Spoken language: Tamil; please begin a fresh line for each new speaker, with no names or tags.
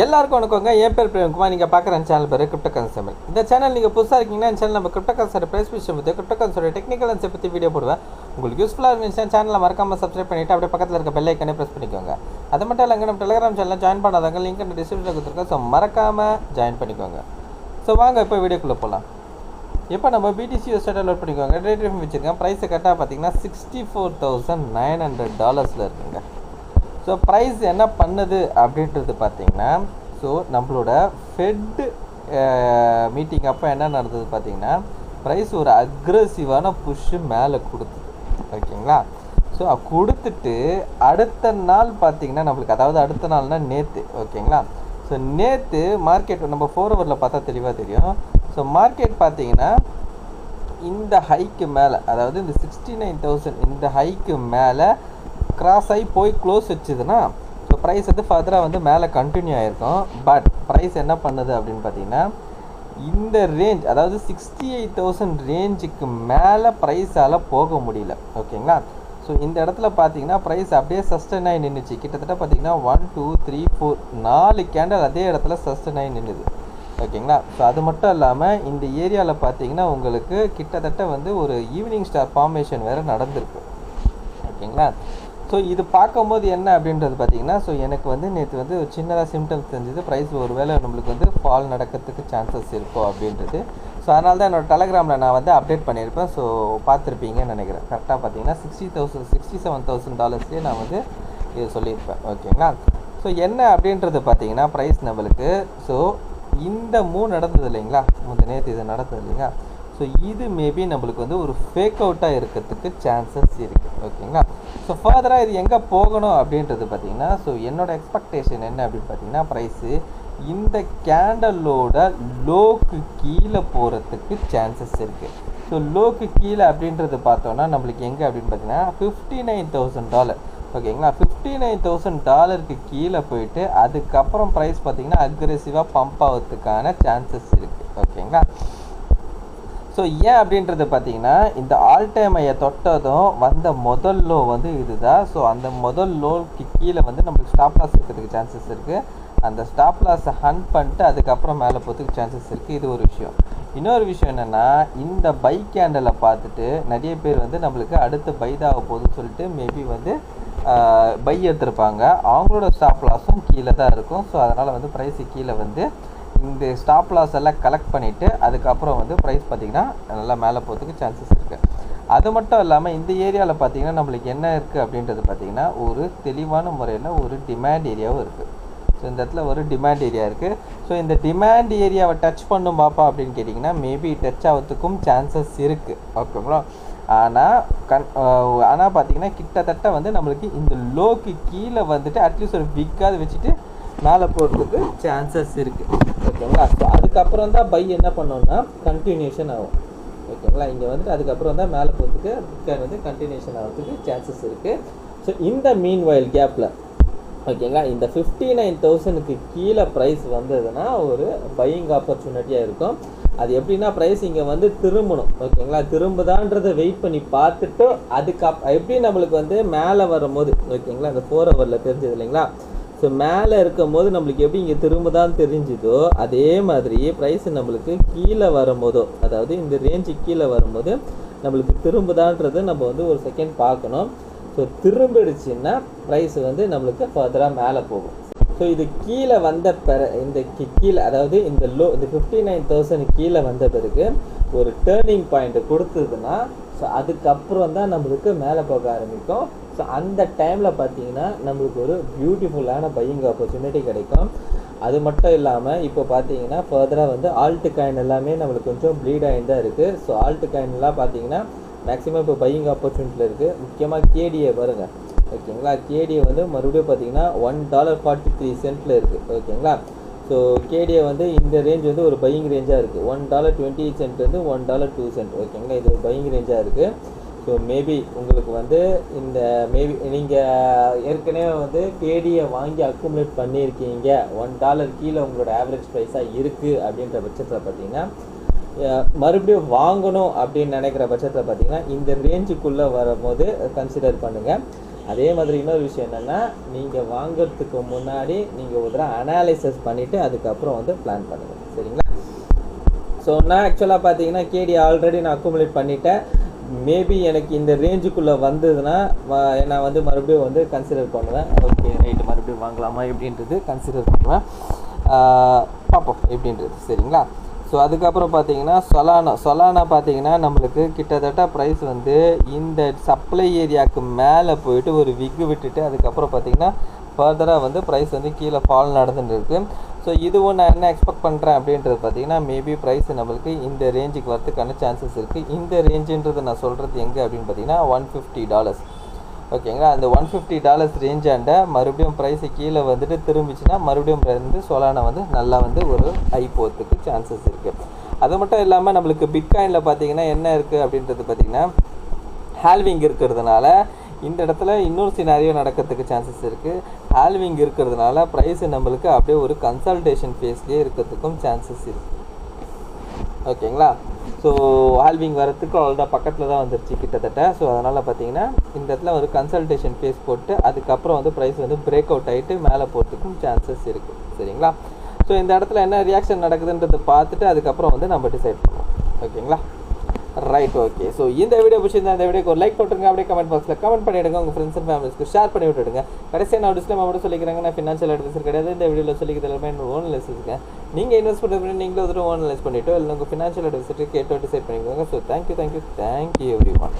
எல்லாருக்கும் வணக்கங்க. என் பேர் பிரேம்குமார். நீங்கள் பார்க்குற சேனல் பேர் கிரிப்டோ கன்செப்ட். இந்த சேனல் நீங்கள் புதுசாக இருக்கீங்கன்னா இந்த சேனல் நம்ம கிரிப்டோ கன்செப்ட் ப்ரைஸ் விஷயம் பற்றி கிரிப்டோ கன்செப்ட் டெக்னிக்கல் அன்செப்ட் பற்றி வீடியோ போடுவேன். உங்களுக்கு யூஸ்ஃபுல்லாக இருந்துச்சுன்னா சேனலில் மறக்காமல் சப்ஸ்கிரைப் பண்ணிவிட்டு அப்படியே பக்கத்தில் இருக்க பெல் ஐக்கனே ப்ரெஸ் பண்ணிக்கோங்க. அது மட்டும் இல்லைங்க, நம்ம டெலிகிராம் சேனலில் ஜாயின் பண்ணாதவங்க லிங்க் இந்த டிஸ்கிரிப்ஷனில் கொடுத்துருக்கோம். ஸோ மறக்காமல் ஜாயின் பண்ணிக்கோங்க. ஸோ வாங்க இப்போ வீடியோக்குள்ளே போகலாம். இப்போ நம்ம BTC வெப்சைட்டை லோட் பண்ணிக்கோங்க. ரேட் வச்சுருக்கேன். ப்ரைஸை கரெக்டாக பார்த்தீங்கன்னா $64,900 இருக்குங்க. ஸோ ப்ரைஸ் என்ன பண்ணுது அப்படின்றது பார்த்தீங்கன்னா, ஸோ நம்மளோட ஃபெட் மீட்டிங் அப்போ என்ன நடந்தது பார்த்தீங்கன்னா, ப்ரைஸ் ஒரு அக்ரெசிவான புஷ்ஷு மேலே கொடுத்துது. ஓகேங்களா? ஸோ கொடுத்துட்டு அடுத்த நாள் பார்த்தீங்கன்னா நம்மளுக்கு, அதாவது அடுத்த நாள்னால் நேற்று. ஓகேங்களா? ஸோ நேற்று மார்க்கெட் நம்ம 4 ஹவரில் பார்த்தா தெளிவாக தெரியும். ஸோ மார்க்கெட் பார்த்தீங்கன்னா இந்த ஹைக்கு மேலே, அதாவது இந்த 69,000 இந்த ஹைக்கு மேலே கிராஸ் ஆகி போய் க்ளோஸ் வச்சுதுன்னா ஸோ ப்ரைஸ் வந்து ஃபர்தராக வந்து மேலே கண்டினியூ ஆகிருக்கும். பட் ப்ரைஸ் என்ன பண்ணுது அப்படின்னு பார்த்தீங்கன்னா, இந்த ரேஞ்ச், அதாவது 68,000 ரேஞ்சுக்கு மேலே ப்ரைஸால் போக முடியல. ஓகேங்களா? ஸோ இந்த இடத்துல பார்த்தீங்கன்னா ப்ரைஸ் அப்படியே சஸ்டெயின் ஆகி நின்றுச்சு. கிட்டத்தட்ட பார்த்தீங்கன்னா 1 2 3 4 4 கேண்டல் அதே இடத்துல சஸ்டெயின் ஆகி நின்றுது. ஓகேங்களா? ஸோ அது மட்டும் இல்லாமல் இந்த ஏரியாவில் பார்த்தீங்கன்னா உங்களுக்கு கிட்டத்தட்ட வந்து ஒரு ஈவினிங் ஸ்டார் ஃபார்மேஷன் வேறு நடந்திருக்கு. ஓகேங்களா? ஸோ இது பார்க்கும்போது என்ன அப்படின்றது பார்த்தீங்கன்னா, ஸோ எனக்கு வந்து நேற்று வந்து ஒரு சின்னதாக சிம்டம்ஸ் தெரிஞ்சது, ப்ரைஸ் ஒரு வேளை நம்மளுக்கு வந்து ஃபால் நடக்கிறதுக்கு சான்சஸ் இருக்கும் அப்படின்றது. ஸோ அதனால தான் என்னோடய டெலகிராமில் நான் வந்து அப்டேட் பண்ணியிருப்பேன். ஸோ பார்த்துருப்பீங்கன்னு நினைக்கிறேன். கரெக்டாக பார்த்தீங்கன்னா $67,000 நான் வந்து இது சொல்லியிருப்பேன். ஓகேங்களா? ஸோ என்ன அப்படின்றது பார்த்தீங்கன்னா, ப்ரைஸ் நம்மளுக்கு ஸோ இந்த 3 நடந்தது இல்லைங்களா, நேற்று இது நடந்தது இல்லைங்களா, ஸோ இது மேபி நம்மளுக்கு வந்து ஒரு ஃபேக் அவுட்டாக இருக்கிறதுக்கு சான்சஸ் இருக்குது. ஓகேங்களா? ஸோ ஃபர்தராக இது எங்கே போகணும் அப்படின்றது பார்த்தீங்கன்னா, ஸோ என்னோடய எக்ஸ்பெக்டேஷன் என்ன அப்படின்னு பார்த்தீங்கன்னா, ப்ரைஸு இந்த கேண்டலோட லோக்கு கீழே போகிறதுக்கு சான்சஸ் இருக்குது. ஸோ லோக்கு கீழே அப்படின்றது பார்த்தோன்னா நம்மளுக்கு எங்கே அப்படின்னு பார்த்தீங்கன்னா $59,000. ஓகேங்களா? $59,000 கீழே போயிட்டு அதுக்கப்புறம் ப்ரைஸ் பார்த்தீங்கன்னா அக்ரெசிவாக பம்ப் ஆகிறதுக்கான சான்சஸ் இருக்குது. ஓகேங்களா? ஸோ ஏன் அப்படின்றது பார்த்தீங்கன்னா, இந்த ஆல் டைம் ஐயை தொட்டதும் வந்த முதல் லோ வந்து இதுதான். ஸோ அந்த முதல் லோக்கு கீழே வந்து நம்மளுக்கு ஸ்டாப் லாஸ் இருக்கிறதுக்கு சான்சஸ் இருக்குது. அந்த ஸ்டாப் லாஸை ஹண்ட் பண்ணிட்டு அதுக்கப்புறம் மேலே போகிறதுக்கு சான்சஸ் இருக்குது. இது ஒரு விஷயம். இன்னொரு விஷயம் என்னென்னா, இந்த பை கேண்டலை பார்த்துட்டு நிறைய பேர் வந்து நம்மளுக்கு அடுத்து பைதாக போகுதுன்னு சொல்லிட்டு மேபி வந்து பை எடுத்துருப்பாங்க. அவங்களோட ஸ்டாப் லாஸும் கீழே தான் இருக்கும். ஸோ அதனால் வந்து ப்ரைஸு கீழே வந்து இந்த ஸ்டாப் லாஸ் எல்லாம் கலெக்ட் பண்ணிவிட்டு அதுக்கப்புறம் வந்து ப்ரைஸ் பார்த்திங்கன்னா நல்லா மேலே போகிறதுக்கு சான்சஸ் இருக்குது. அது மட்டும் இல்லாமல் இந்த ஏரியாவில் பார்த்திங்கன்னா நம்மளுக்கு என்ன இருக்குது அப்படின்றது பார்த்திங்கன்னா, ஒரு தெளிவான முறையில் ஒரு டிமாண்ட் ஏரியாவும் இருக்குது. ஸோ இந்த இடத்துல ஒரு டிமாண்ட் ஏரியா இருக்குது. ஸோ இந்த டிமாண்ட் ஏரியாவை டச் பண்ணும் பாப்பா அப்படின்னு கேட்டிங்கன்னா மேபி டச் ஆகிறதுக்கும் சான்சஸ் இருக்குது. ஓகேங்களா? ஆனால் பார்த்திங்கன்னா கிட்டத்தட்ட வந்து நம்மளுக்கு இந்த லோக்கு கீழே வந்துட்டு அட்லீஸ்ட் ஒரு பிக்காவது வச்சுட்டு மேலே போகிறதுக்கு சான்சஸ் இருக்குது. ஓகேங்களா? ஸோ அதுக்கப்புறம் தான் பை என்ன பண்ணோன்னா கண்டினியூஷன் ஆகும். ஓகேங்களா? இங்கே வந்துட்டு அதுக்கப்புறம் தான் மேலே போகிறதுக்கு பிக்கான் வந்து கண்டினியூஷன் ஆகிறதுக்கு சான்சஸ் இருக்குது. ஸோ இந்த மீன் வயல் கேப்பில் ஓகேங்களா, இந்த 59,000 கீழே ப்ரைஸ் வந்ததுன்னா ஒரு பையிங் ஆப்பர்ச்சுனிட்டியாக இருக்கும். அது எப்படின்னா ப்ரைஸ் இங்கே வந்து திரும்பணும். ஓகேங்களா? திரும்புதான்றதை வெயிட் பண்ணி பார்த்துட்டு எப்படி நம்மளுக்கு வந்து மேலே வரும்போது, ஓகேங்களா, அந்த 4 ஹவரில் தெரிஞ்சது இல்லைங்களா, ஸோ மேலே இருக்கும் போது நம்மளுக்கு எப்படி இங்கே திரும்பதான் தெரிஞ்சுதோ அதே மாதிரி ப்ரைஸ் நம்மளுக்கு கீழே வரும்போதோ, அதாவது இந்த ரேஞ்சு கீழே வரும்போது நம்மளுக்கு திரும்புதான்றது நம்ம வந்து ஒரு செகண்ட் பார்க்கணும். ஸோ திரும்பிடுச்சுன்னா ப்ரைஸ் வந்து நம்மளுக்கு ஃபர்தராக மேலே போகும். ஸோ இது கீழே வந்த இந்த கீழே, அதாவது இந்த லோ, இந்த 59,000 கீழே வந்த பிறகு ஒரு டேர்னிங் பாயிண்ட் கொடுத்ததுன்னா ஸோ அதுக்கப்புறம் தான் நம்மளுக்கு மேலே போக ஆரம்பிக்கும். ஸோ அந்த டைமில் பார்த்தீங்கன்னா நம்மளுக்கு ஒரு பியூட்டிஃபுல்லான பையிங் ஆப்பர்ச்சுனிட்டி கிடைக்கும். அது மட்டும் இல்லாமல் இப்போ பார்த்தீங்கன்னா ஃபர்தராக வந்து ஆல்ட்டு காயின் எல்லாமே நம்மளுக்கு கொஞ்சம் ப்ளீட் ஆகி தான் இருக்குது. ஸோ ஆல்ட்டு காயின்லாம் பார்த்தீங்கன்னா மேக்ஸிமம் இப்போ பையிங் ஆப்பர்ச்சுனிட்டியில் இருக்குது. முக்கியமாக கேடிஏ பாருங்கள். ஓகேங்களா? கேடிஏ வந்து மறுபடியும் பார்த்தீங்கன்னா $1.43 இருக்குது. ஓகேங்களா? ஸோ கேடிஏ வந்து இந்த ரேஞ்ச் வந்து ஒரு பையிங் ரேஞ்சாக இருக்குது. $1.28 வந்து $1.02. ஓகேங்களா? இது ஒரு பையிங் ரேஞ்சாக இருக்குது. ஸோ மேபி உங்களுக்கு வந்து இந்த மேபி நீங்கள் ஏற்கனவே வந்து கேடியை வாங்கி அக்குமுலேட் பண்ணியிருக்கீங்க, $1 கீழே உங்களோட ஆவரேஜ் ப்ரைஸாக இருக்குது அப்படின்ற பட்சத்தில் பார்த்தீங்கன்னா மறுபடியும் வாங்கணும் அப்படின்னு நினைக்கிற பட்சத்தில் பார்த்தீங்கன்னா இந்த ரேஞ்சுக்குள்ளே வரும்போது கன்சிடர் பண்ணுங்கள். அதே மாதிரி இன்னொரு விஷயம் என்னென்னா, நீங்கள் வாங்கிறதுக்கு முன்னாடி நீங்கள் ஒரு தடவை அனாலிசிஸ் பண்ணிவிட்டு அதுக்கப்புறம் வந்து பிளான் பண்ணுங்கள். சரிங்களா? ஸோ நான் ஆக்சுவலாக பார்த்தீங்கன்னா கேடி ஆல்ரெடி நான் அக்குமுலேட் பண்ணிட்டேன். மேபி எனக்கு இந்த ரேஞ்சுக்குள்ளே வந்ததுன்னா நான் வந்து மறுபடியும் வந்து கன்சிடர் பண்ணுவேன். ஓகே ரைட்டு, மறுபடியும் வாங்கலாமா எப்படின்றது கன்சிடர் பண்ணுவேன். பார்ப்போம் எப்படின்றது. சரிங்களா? ஸோ அதுக்கப்புறம் பார்த்தீங்கன்னா சொலானா பார்த்தீங்கன்னா நம்மளுக்கு கிட்டத்தட்ட ப்ரைஸ் வந்து இந்த சப்ளை ஏரியாவுக்கு மேலே போயிட்டு ஒரு விக்கு விட்டுட்டு அதுக்கப்புறம் பார்த்தீங்கன்னா ஃபர்தராக வந்து ப்ரைஸ் வந்து கீழே ஃபால் நடந்துட்டு இருக்குது. ஸோ இதுவும் நான் என்ன எக்ஸ்பெக்ட் பண்ணுறேன் அப்படின்றது பார்த்தீங்கன்னா மேபி ப்ரைஸ் நம்மளுக்கு இந்த ரேஞ்சுக்கு வரதுக்கான சான்சஸ் இருக்குது. இந்த ரேஞ்சுன்றது நான் சொல்கிறது எங்கே அப்படின்னு பார்த்தீங்கன்னா $150. ஓகேங்களா? அந்த $150 ரேஞ்சாண்ட மறுபடியும் ப்ரைஸு கீழே வந்துட்டு திரும்பிச்சுன்னா மறுபடியும் வந்து சொலானா வந்து நல்லா வந்து ஒரு ஹை போகிறதுக்கு சான்சஸ் இருக்குது. அது மட்டும் இல்லாமல் நம்மளுக்கு பிட்காயினில் பார்த்தீங்கன்னா என்ன இருக்குது அப்படின்றது பார்த்தீங்கன்னா ஹால்விங் இருக்கிறதுனால இந்த இடத்துல இன்னொரு சினாரியோ நடக்கிறதுக்கு சான்சஸ் இருக்குது. ஹால்விங் இருக்கிறதுனால ப்ரைஸு நம்மளுக்கு அப்படியே ஒரு கன்சல்டேஷன் ஃபேஸ்லேயே இருக்கிறதுக்கும் சான்சஸ் இருக்குது. ஓகேங்களா? ஸோ ஹால்விங் வரத்துக்கு அவ்வளோதான், பக்கத்தில் தான் வந்துருச்சு கிட்டத்தட்ட. ஸோ அதனால் பார்த்தீங்கன்னா இந்த இடத்துல ஒரு கன்சல்டேஷன் ஃபேஸ் போட்டு அதுக்கப்புறம் வந்து ப்ரைஸ் வந்து பிரேக் அவுட் ஆகிட்டு மேலே போகிறதுக்கும் சான்சஸ் இருக்குது. சரிங்களா? ஸோ இந்த இடத்துல என்ன ரியாக்ஷன் நடக்குதுன்றதை பார்த்துட்டு அதுக்கப்புறம் வந்து நம்ம டிசைட் பண்ணுவோம். ஓகேங்களா? Right, okay. ஸோ இந்த வீடியோ பிடிச்சிருந்தா இந்த வீடியோக்கு ஒரு லைக் போட்டுருங்க. அப்படியே கமெண்ட் பாக்ஸில் கமெண்ட் பண்ணிவிடுங்க. உங்கள் ஃப்ரெண்ட்ஸ் அண்ட் ஃபேமிலிஸ்க்கு ஷேர் பண்ணி விட்டுடுங்க. கடைசியாக நான் டிஸ்க்ளைமர் மட்டும் சொல்லிக்கிறேங்க, நான் ஃபினான்ஷியல் அட்வைசர் கிடையாது. இந்த வீடியோவில் சொல்லிக்கிறது எல்லாமே ஓன் அனலைஸ் இருக்கேன். நீங்கள் இன்வெஸ்ட் பண்ணுறது நீங்களும் ஒரு ஓன் அனலைஸ் பண்ணிவிட்டோ இல்லை உங்கள் ஃபினான்ஷியல் அட்வைசருக்கு கேட்டோ டிசைட் பண்ணிக்கோங்க. So thank you every one.